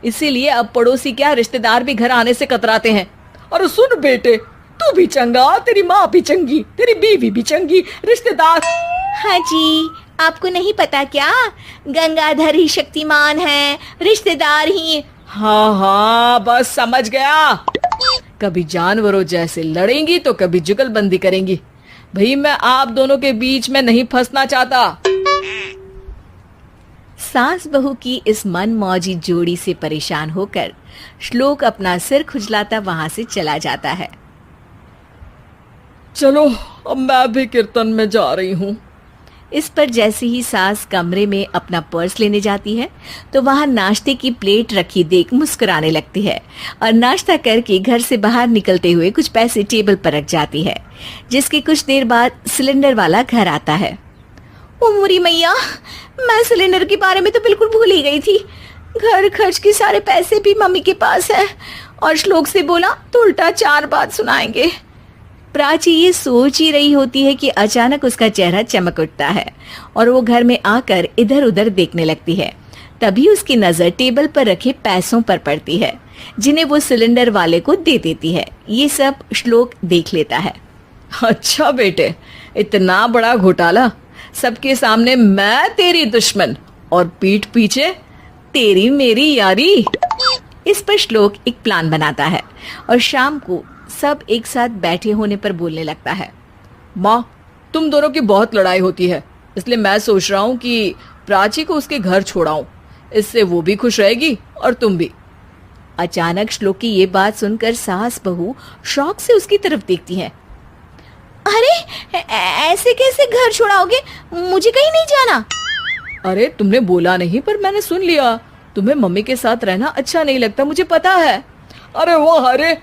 इसीलिए अब पड़ोसी क्या रिश्तेदार भी घर आने से कतराते हैं। और सुन बेटे, तू भी चंगा, तेरी माँ भी चंगी, तेरी बीवी भी चंगी, रिश्तेदार। हाँ जी, आपको नहीं पता क्या, गंगाधर ही शक्तिमान है, रिश्तेदार ही। हाँ हाँ, बस समझ गया। कभी जानवरों जैसे लड़ेंगी तो कभी जुगलबंदी करेंगी। भाई मैं आप दोनों के बीच में नहीं फंसना चाहता। सास बहू की इस मनमौजी जोड़ी से परेशान होकर श्लोक अपना सिर खुजलाता वहां से चला जाता है। चलो अब मैं भी कीर्तन में जा रही हूँ। इस पर जैसे ही सास कमरे में अपना पर्स लेने जाती है तो वहां नाश्ते की प्लेट रखी देख मुस्कुराने लगती है और नाश्ता करके घर से बाहर निकलते हुए कुछ पैसे टेबल पर रख जाती है, जिसके कुछ देर बाद सिलेंडर वाला घर आता है। ओ मोरी मैया, मैं सिलेंडर के बारे में तो बिल्कुल भूल ही गई थी। घर खर्च के सारे पैसे भी मम्मी के पास है और श्लोक से बोला तो उल्टा 4 बात सुनाएंगे। प्राची ये सोच ही रही होती है कि अचानक उसका चेहरा चमक उठता है और वो घर में आकर इधर उधर देखने लगती है। तभी उसकी नजर टेबल पर रखे पैसों पर पड़ती है, जिन्हें वो सिलेंडर वाले को दे देती है। ये सब श्लोक देख लेता है। अच्छा बेटे, इतना बड़ा घोटाला, सबके सामने मैं तेरी दुश्मन और पीठ पीछे तेरी मेरी यारी। इस पर श्लोक एक प्लान बनाता है और शाम को सब एक साथ बैठे होने पर बोलने लगता है। माँ, तुम दोनों की बहुत लड़ाई होती है, इसलिए मैं सोच रहा हूँ कि प्राची को उसके घर छोड़ाऊं। इससे वो भी खुश रहेगी और तुम भी। अचानक श्लोक की ये बात सुनकर सास बहू शौक से उसकी तरफ देखती है। अरे ऐसे कैसे घर छोड़ाओगे, मुझे कहीं नहीं जाना। अरे तुमने बोला नहीं पर मैंने सुन लिया, तुम्हें मम्मी के साथ रहना अच्छा नहीं लगता, मुझे पता है। अरे वो अरे,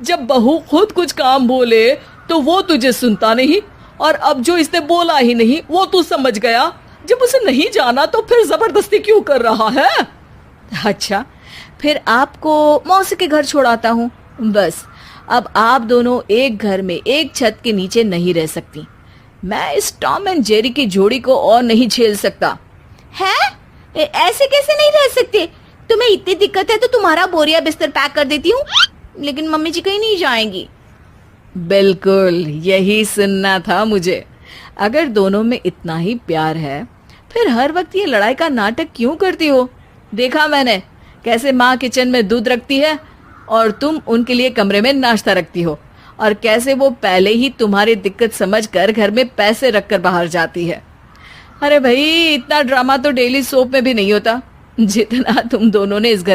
जब बहू खुद कुछ काम बोले तो वो तुझे सुनता नहीं, और अब जो इसने बोला ही नहीं वो तू समझ गया। जब उसे नहीं जाना तो फिर जबरदस्ती क्यों कर रहा है? अच्छा, फिर आपको मौसी के घर छोड़ाता हूँ। बस अब आप दोनों एक घर में एक छत के नीचे नहीं रह सकती। मैं इस टॉम एंड जेरी की जोड़ी को और नहीं झेल सकता। है? ऐसे कैसे नहीं रह सकते? तुम्हें इतनी दिक्कत है तो तुम्हारा बोरिया बिस्तर पैक कर देती हूँ, लेकिन मम्मी जी कहीं नहीं जाएंगी। बिल्कुल यही सुनना था मुझे। अगर दोनों में इतना ही प्यार है फिर हर वक्त ये लड़ाई का नाटक क्यों करती हो? देखा मैंने कैसे माँ किचन में दूध रखती है और तुम उनके लिए कमरे में नाश्ता रखती हो, और कैसे वो पहले ही तुम्हारी दिक्कत समझकर घर में पैसे रखकर बाहर जाती है। अरे भाई, इतना ड्रामा तो डेली सोप में भी नहीं होता जितना तुम दोनों ने इस घर